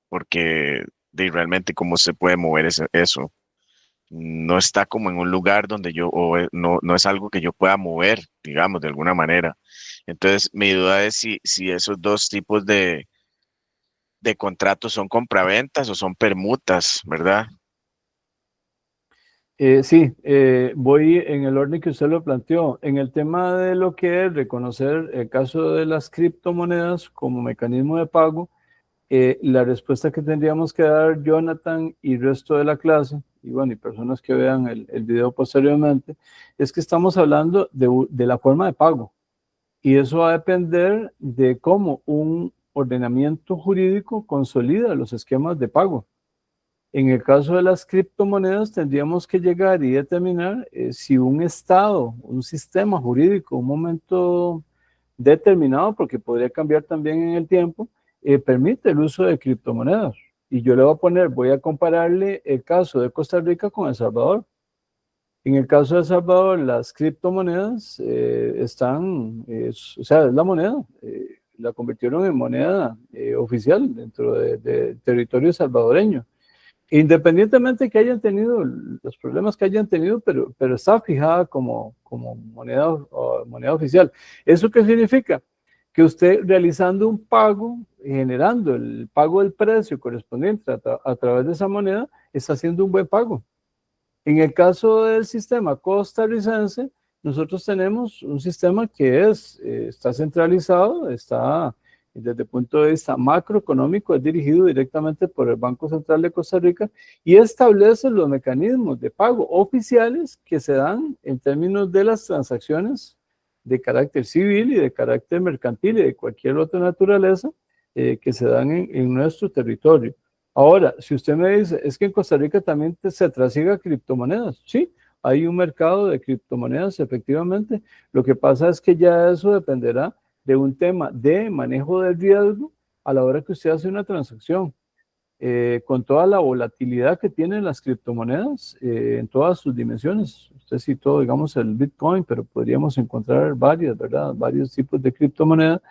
porque realmente cómo se puede mover eso. No está como en un lugar donde no, no es algo que yo pueda mover, digamos, de alguna manera. Entonces, mi duda es si esos dos tipos de contratos son compraventas o son permutas, ¿verdad?
Sí, voy en el orden que usted lo planteó. En el tema de lo que es reconocer el caso de las criptomonedas como mecanismo de pago, la respuesta que tendríamos que dar Jonathan y el resto de la clase, y bueno, y personas que vean el video posteriormente, es que estamos hablando de la forma de pago. Y eso va a depender de cómo un ordenamiento jurídico consolida los esquemas de pago. En el caso de las criptomonedas, tendríamos que llegar y determinar si un estado, un sistema jurídico, un momento determinado, porque podría cambiar también en el tiempo, permite el uso de criptomonedas. Y yo le voy a poner, voy a compararle el caso de Costa Rica con El Salvador. En el caso de El Salvador, las criptomonedas están, o sea, es la moneda, la convirtieron en moneda oficial dentro del territorio salvadoreño. Independientemente que hayan tenido los problemas que hayan tenido, pero está fijada como moneda oficial. ¿Eso qué significa? Que usted realizando un pago, generando el pago del precio correspondiente a través de esa moneda, está haciendo un buen pago. En el caso del sistema costarricense, nosotros tenemos un sistema que está centralizado, está desde el punto de vista macroeconómico, es dirigido directamente por el Banco Central de Costa Rica y establece los mecanismos de pago oficiales que se dan en términos de las transacciones de carácter civil y de carácter mercantil y de cualquier otra naturaleza que se dan en nuestro territorio. Ahora, si usted me dice, es que en Costa Rica también se trasiega criptomonedas, sí, hay un mercado de criptomonedas, efectivamente. Lo que pasa es que ya eso dependerá de un tema de manejo del riesgo a la hora que usted hace una transacción. Con toda la volatilidad que tienen las criptomonedas en todas sus dimensiones. Usted citó, digamos, el Bitcoin, pero podríamos encontrar varias, ¿verdad? Varios tipos de criptomonedas.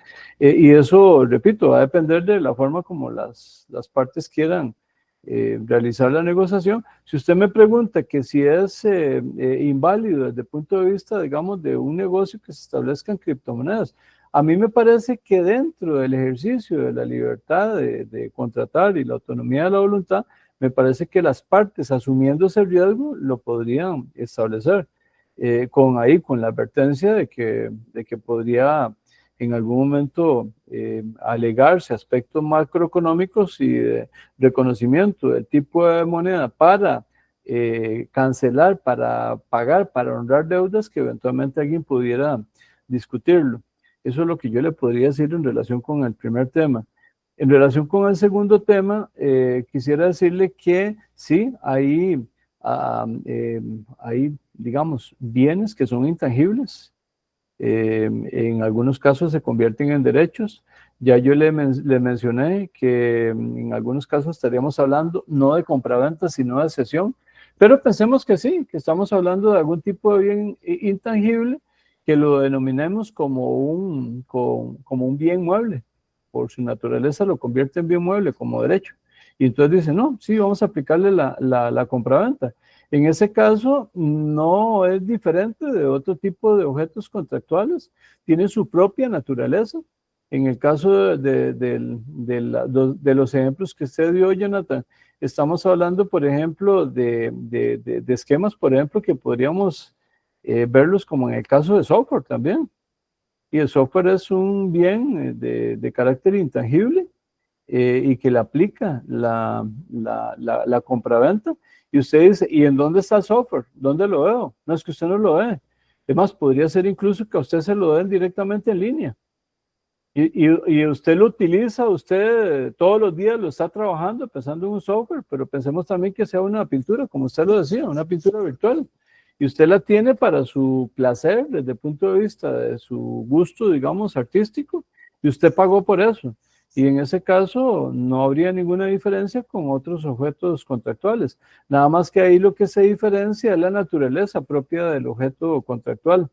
Y eso, repito, va a depender de la forma como las partes quieran realizar la negociación. Si usted me pregunta que si es inválido desde el punto de vista, digamos, de un negocio que se establezca en criptomonedas, a mí me parece que dentro del ejercicio de la libertad de contratar y la autonomía de la voluntad, me parece que las partes asumiendo ese riesgo lo podrían establecer, con la advertencia de que podría en algún momento alegarse aspectos macroeconómicos y de reconocimiento del tipo de moneda para cancelar, para pagar, para honrar deudas que eventualmente alguien pudiera discutirlo. Eso es lo que yo le podría decir en relación con el primer tema. En relación con el segundo tema, quisiera decirle que sí, hay, digamos, bienes que son intangibles En algunos casos se convierten en derechos. Ya yo le mencioné que en algunos casos estaríamos hablando no de compraventa, sino de cesión, pero pensemos que sí, que estamos hablando de algún tipo de bien intangible que lo denominemos como un bien mueble. Por su naturaleza lo convierte en bien mueble como derecho. Y entonces dice, no, sí, vamos a aplicarle la compraventa. En ese caso, no es diferente de otro tipo de objetos contractuales, tiene su propia naturaleza. En el caso de los ejemplos que usted dio, Jonathan, estamos hablando, por ejemplo, de esquemas, por ejemplo, que podríamos verlos como en el caso de software también. Y el software es un bien de carácter intangible y que le aplica la compraventa. Y usted dice, ¿y en dónde está el software? ¿Dónde lo veo? No, es que usted no lo ve. Además, podría ser incluso que a usted se lo den directamente en línea. Y usted lo utiliza, usted todos los días lo está trabajando pensando en un software, pero pensemos también que sea una pintura, como usted lo decía, una pintura virtual. Y usted la tiene para su placer, desde el punto de vista de su gusto, digamos, artístico, y usted pagó por eso. Y en ese caso no habría ninguna diferencia con otros objetos contractuales. Nada más que ahí lo que se diferencia es la naturaleza propia del objeto contractual.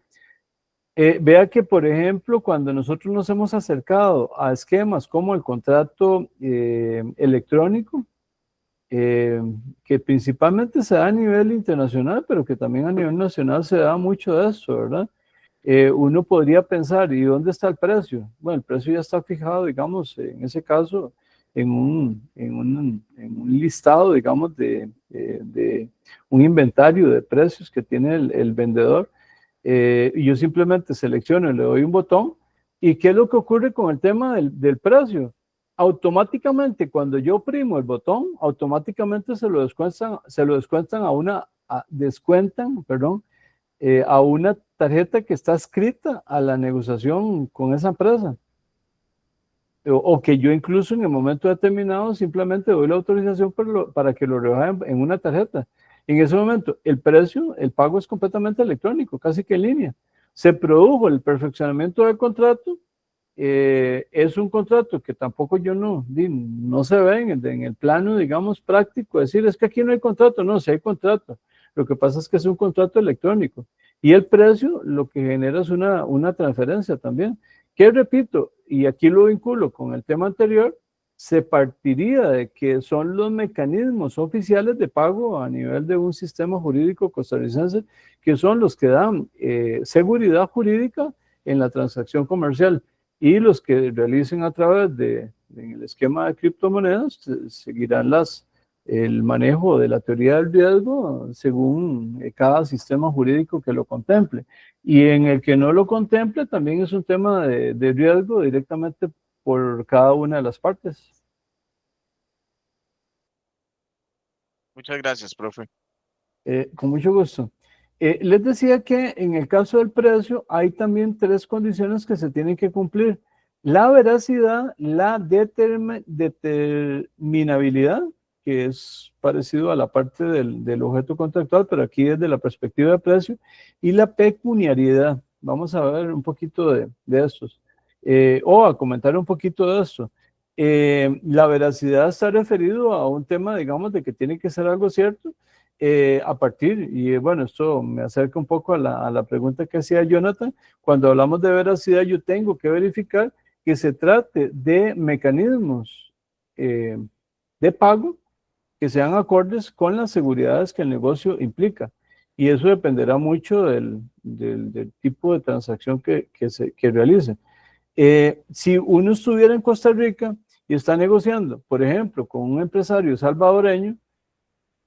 Vea que, por ejemplo, cuando nosotros nos hemos acercado a esquemas como el contrato electrónico, que principalmente se da a nivel internacional, pero que también a nivel nacional se da mucho de eso, ¿verdad? Uno podría pensar, ¿y dónde está el precio? Bueno, el precio ya está fijado, digamos, en ese caso, en un listado, digamos, de un inventario de precios que tiene el vendedor. Y yo simplemente selecciono, le doy un botón, ¿y qué es lo que ocurre con el tema del precio? Automáticamente, cuando yo oprimo el botón, automáticamente se lo descuentan a una tarjeta que está escrita a la negociación con esa empresa. O que yo incluso en el momento determinado simplemente doy la autorización para que lo rebajen en una tarjeta. En ese momento, el pago es completamente electrónico, casi que en línea. Se produjo el perfeccionamiento del contrato. Es un contrato que tampoco no se ve en el plano, digamos, práctico. Decir, es que aquí no hay contrato. No, sí hay contrato. Lo que pasa es que es un contrato electrónico. Y el precio lo que genera es una transferencia también. Que repito, y aquí lo vinculo con el tema anterior, se partiría de que son los mecanismos oficiales de pago a nivel de un sistema jurídico costarricense que son los que dan seguridad jurídica en la transacción comercial, y los que realicen a través en el esquema de criptomonedas seguirán el manejo de la teoría del riesgo según cada sistema jurídico que lo contemple. Y en el que no lo contemple también es un tema de riesgo directamente por cada una de las partes.
Muchas gracias, profe.
Con mucho gusto. Les decía que en el caso del precio hay también 3 condiciones que se tienen que cumplir: la veracidad, la determinabilidad, que es parecido a la parte del objeto contractual, pero aquí desde la perspectiva de precio, y la pecuniariedad. Vamos a ver un poquito de estos, o a comentar un poquito de esto. La veracidad está referido a un tema, digamos, de que tiene que ser algo cierto, a partir, y bueno, esto me acerca un poco a la pregunta que hacía Jonathan. Cuando hablamos de veracidad, yo tengo que verificar que se trate de mecanismos de pago que sean acordes con las seguridades que el negocio implica. Y eso dependerá mucho del tipo de transacción que realice. Si uno estuviera en Costa Rica y está negociando, por ejemplo, con un empresario salvadoreño,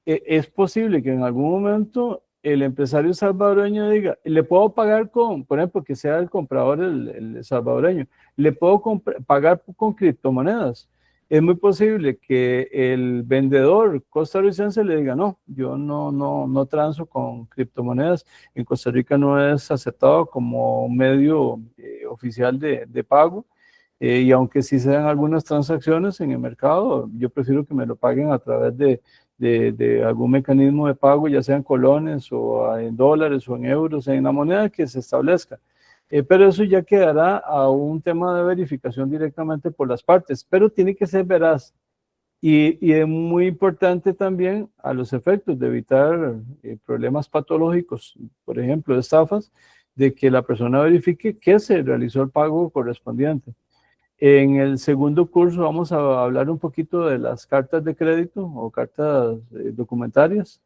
es posible que en algún momento el empresario salvadoreño diga, le puedo pagar por ejemplo, que sea el comprador el salvadoreño, le puedo pagar con criptomonedas. Es muy posible que el vendedor costarricense le diga, no, yo no transo con criptomonedas, en Costa Rica no es aceptado como medio oficial de pago, y aunque sí se dan algunas transacciones en el mercado, yo prefiero que me lo paguen a través de algún mecanismo de pago, ya sea en colones o en dólares o en euros, en la moneda que se establezca. pero eso ya quedará a un tema de verificación directamente por las partes, pero tiene que ser veraz. Y es muy importante también a los efectos de evitar problemas patológicos, por ejemplo, de estafas, de que la persona verifique que se realizó el pago correspondiente. En el segundo curso vamos a hablar un poquito de las cartas de crédito o cartas documentarias,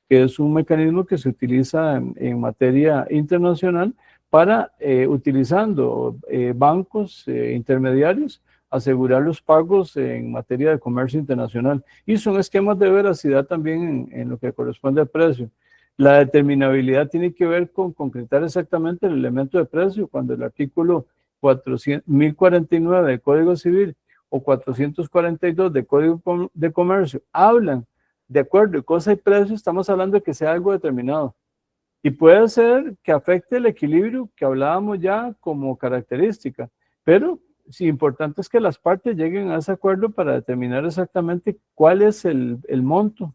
que es un mecanismo que se utiliza en materia internacional para, utilizando bancos intermediarios, asegurar los pagos en materia de comercio internacional. Y son esquemas de veracidad también en lo que corresponde al precio. La determinabilidad tiene que ver con concretar exactamente el elemento de precio, cuando el artículo 1049 del Código Civil o 442 del Código de Comercio hablan de acuerdo de cosa y precio, estamos hablando de que sea algo determinado. Y puede ser que afecte el equilibrio que hablábamos ya como característica, pero sí, importante es que las partes lleguen a ese acuerdo para determinar exactamente cuál es el monto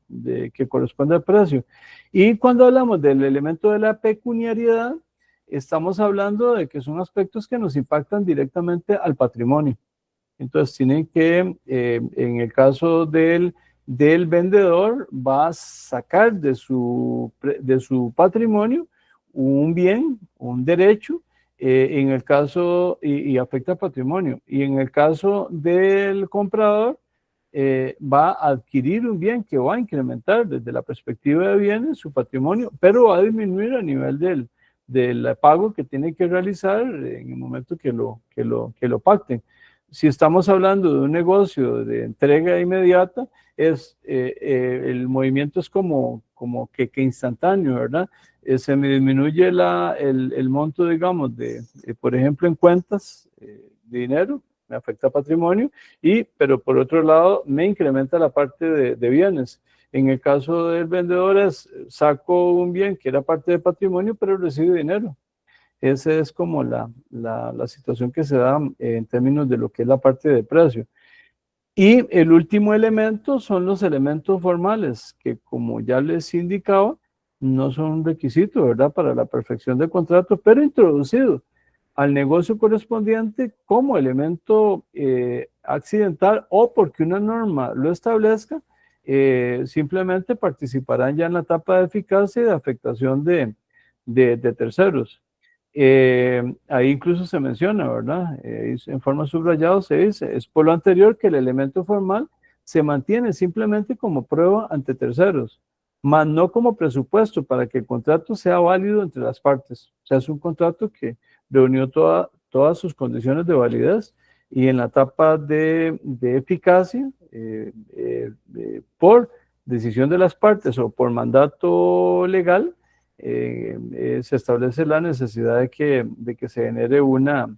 que corresponde al precio. Y cuando hablamos del elemento de la pecuniariedad, estamos hablando de que son aspectos que nos impactan directamente al patrimonio. Entonces, tienen que, en el caso del vendedor, va a sacar de su patrimonio un bien, un derecho, en el caso, y afecta al patrimonio. Y en el caso del comprador, va a adquirir un bien que va a incrementar desde la perspectiva de bienes su patrimonio, pero va a disminuir a nivel del pago que tiene que realizar en el momento que lo pacten. Si estamos hablando de un negocio de entrega inmediata, el movimiento es como que instantáneo, ¿verdad? Se me disminuye el monto, digamos, por ejemplo, en cuentas de dinero, me afecta patrimonio, pero por otro lado me incrementa la parte de bienes. En el caso del vendedor saco un bien que era parte de patrimonio, pero recibe dinero. Esa es como la situación que se da en términos de lo que es la parte de precio. Y el último elemento son los elementos formales, que como ya les indicaba, no son un requisito, ¿verdad?, para la perfección del contrato, pero introducido al negocio correspondiente como elemento accidental o porque una norma lo establezca, simplemente participarán ya en la etapa de eficacia y de afectación de terceros. Ahí incluso se menciona, ¿verdad? En forma subrayada se dice, es por lo anterior que el elemento formal se mantiene simplemente como prueba ante terceros, mas no como presupuesto para que el contrato sea válido entre las partes. O sea, es un contrato que reunió todas sus condiciones de validez y en la etapa de eficacia, por decisión de las partes o por mandato legal, se establece la necesidad de que se genere una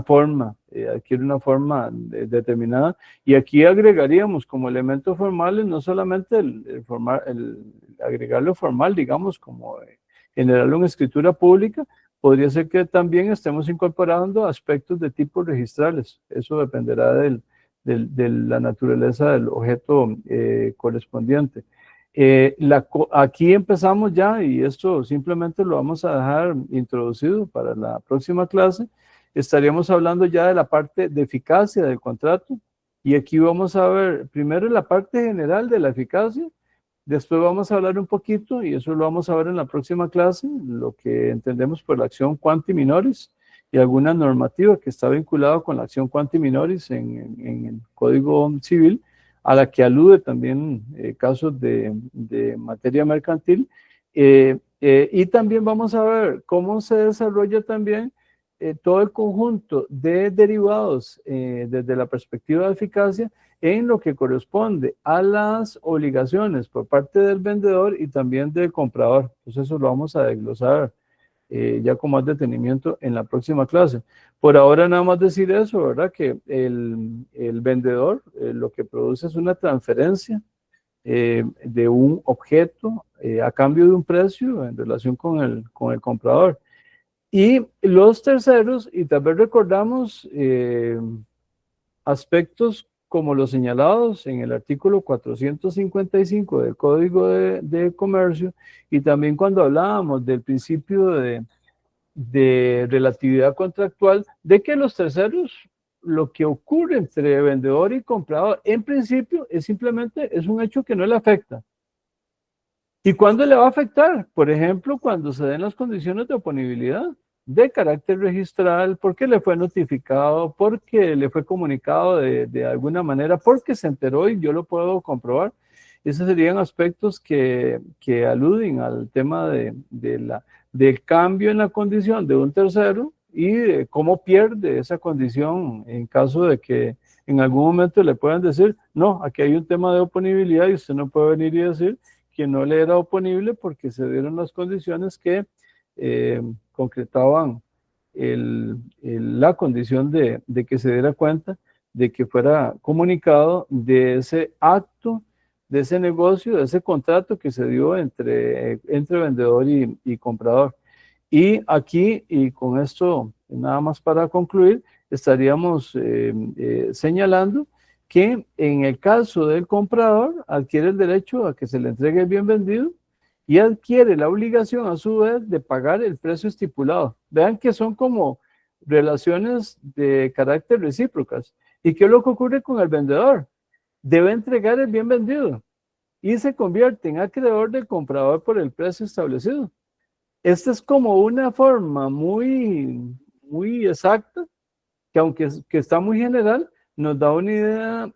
forma, adquiere una forma determinada. Y aquí agregaríamos como elementos formales no solamente agregarlo formal, digamos, como generarlo en escritura pública, podría ser que también estemos incorporando aspectos de tipo registrales. Eso dependerá de la naturaleza del objeto correspondiente. Aquí empezamos ya, y esto simplemente lo vamos a dejar introducido para la próxima clase. Estaríamos hablando ya de la parte de eficacia del contrato, y aquí vamos a ver primero la parte general de la eficacia, después vamos a hablar un poquito, y eso lo vamos a ver en la próxima clase, lo que entendemos por la acción quanti minoris y alguna normativa que está vinculada con la acción quanti minoris en el Código Civil, a la que alude también casos de materia mercantil, y también vamos a ver cómo se desarrolla también todo el conjunto de derivados desde la perspectiva de eficacia en lo que corresponde a las obligaciones por parte del vendedor y también del comprador. Entonces eso lo vamos a desglosar ya con más detenimiento en la próxima clase. Por ahora nada más decir eso, ¿verdad? Que el vendedor lo que produce es una transferencia de un objeto a cambio de un precio en relación con el comprador. Y los terceros, y tal vez recordamos aspectos como los señalados en el artículo 455 del Código de Comercio, y también cuando hablábamos del principio de relatividad contractual, de que los terceros, lo que ocurre entre vendedor y comprador, en principio es simplemente es un hecho que no le afecta. ¿Y cuándo le va a afectar? Por ejemplo, cuando se den las condiciones de oponibilidad de carácter registral, porque le fue notificado, porque le fue comunicado de alguna manera, porque se enteró y yo lo puedo comprobar. Esos serían aspectos que aluden al tema del cambio en la condición de un tercero y de cómo pierde esa condición en caso de que en algún momento le puedan decir, no, aquí hay un tema de oponibilidad y usted no puede venir y decir que no le era oponible porque se dieron las condiciones que concretaban la condición de que se diera cuenta de que fuera comunicado de ese acto, de ese negocio, de ese contrato que se dio entre vendedor y comprador. Y aquí, y con esto nada más para concluir, estaríamos señalando que en el caso del comprador adquiere el derecho a que se le entregue el bien vendido y adquiere la obligación a su vez de pagar el precio estipulado. Vean que son como relaciones de carácter recíprocas. ¿Y qué es lo que ocurre con el vendedor? Debe entregar el bien vendido y se convierte en acreedor del comprador por el precio establecido. Esta es como una forma muy exacta, que aunque que está muy general, nos da una idea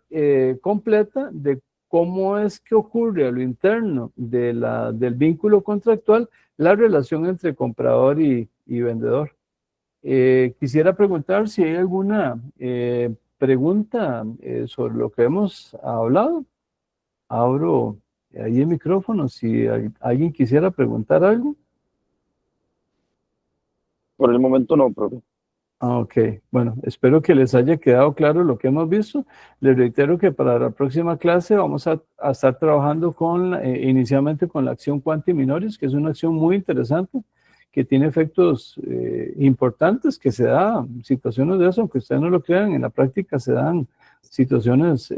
completa de cómo es que ocurre a lo interno del vínculo contractual la relación entre comprador y vendedor. Quisiera preguntar si hay alguna pregunta sobre lo que hemos hablado. Abro ahí el micrófono si alguien quisiera preguntar algo.
Por el momento no, profe.
Ok, bueno, espero que les haya quedado claro lo que hemos visto. Les reitero que para la próxima clase vamos a estar trabajando inicialmente con la acción Quanti Minoris, que es una acción muy interesante, que tiene efectos importantes, que se da situaciones de eso, aunque ustedes no lo crean, en la práctica se dan situaciones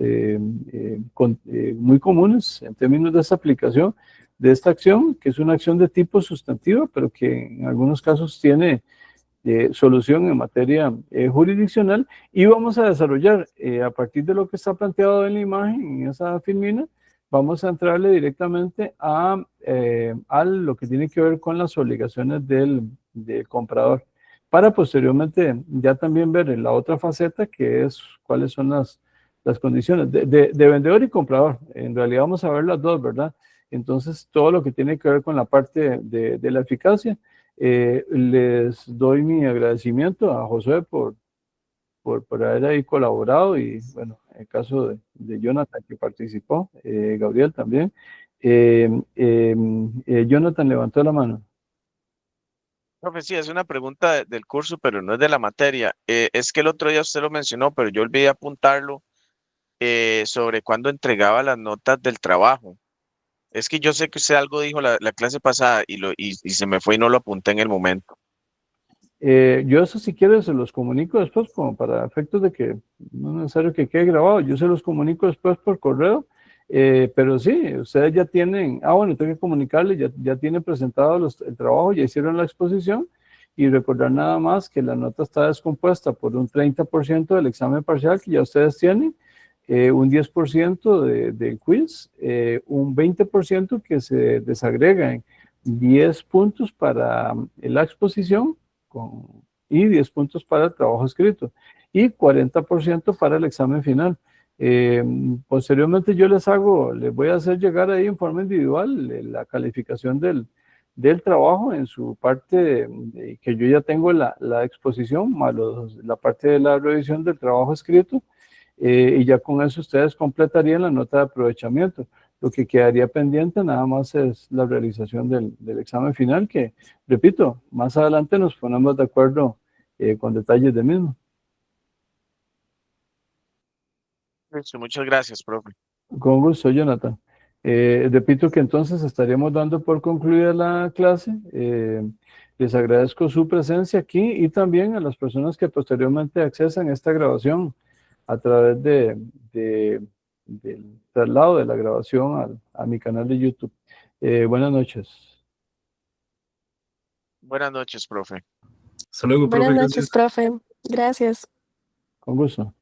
muy comunes en términos de esa aplicación de esta acción, que es una acción de tipo sustantivo, pero que en algunos casos tiene solución en materia jurisdiccional, y vamos a desarrollar a partir de lo que está planteado en la imagen, en esa filmina, vamos a entrarle directamente a lo que tiene que ver con las obligaciones del comprador, para posteriormente ya también ver en la otra faceta, que es cuáles son las condiciones de vendedor y comprador. En realidad vamos a ver las dos, ¿verdad? Entonces, todo lo que tiene que ver con la parte de la eficacia. Les doy mi agradecimiento a José por haber ahí colaborado, y bueno, en el caso de Jonathan que participó, Gabriel también. Jonathan levantó la mano.
Profe, sí, es una pregunta del curso, pero no es de la materia. Es que el otro día usted lo mencionó, pero yo olvidé apuntarlo sobre cuándo entregaba las notas del trabajo. Es que yo sé que usted algo dijo la clase pasada y se me fue y no lo apunté en el momento.
Yo eso, si quieres, se los comunico después, como para efectos de que no es necesario que quede grabado. Yo se los comunico después por correo, pero sí, ustedes ya tienen, bueno, tengo que comunicarles, ya tienen presentado el trabajo, ya hicieron la exposición, y recordar nada más que la nota está descompuesta por un 30% del examen parcial que ya ustedes tienen, un 10% del quiz, un 20% que se desagrega en 10 puntos para la exposición y 10 puntos para el trabajo escrito y 40% para el examen final. Posteriormente yo les voy a hacer llegar ahí en forma individual la calificación del trabajo en su parte que yo ya tengo la exposición, más la parte de la revisión del trabajo escrito. Y ya con eso ustedes completarían la nota de aprovechamiento. Lo que quedaría pendiente nada más es la realización del examen final, que, repito, más adelante nos ponemos de acuerdo con detalles del mismo.
Muchas gracias, profe.
Con gusto, Jonathan. Repito que entonces estaríamos dando por concluida la clase. Les agradezco su presencia aquí, y también a las personas que posteriormente accesan a esta grabación a través del traslado de la grabación a mi canal de YouTube. Buenas noches.
Buenas noches, profe.
Hasta luego, profe.
Buenas
Gracias.
noches, profe. Gracias.
Con gusto.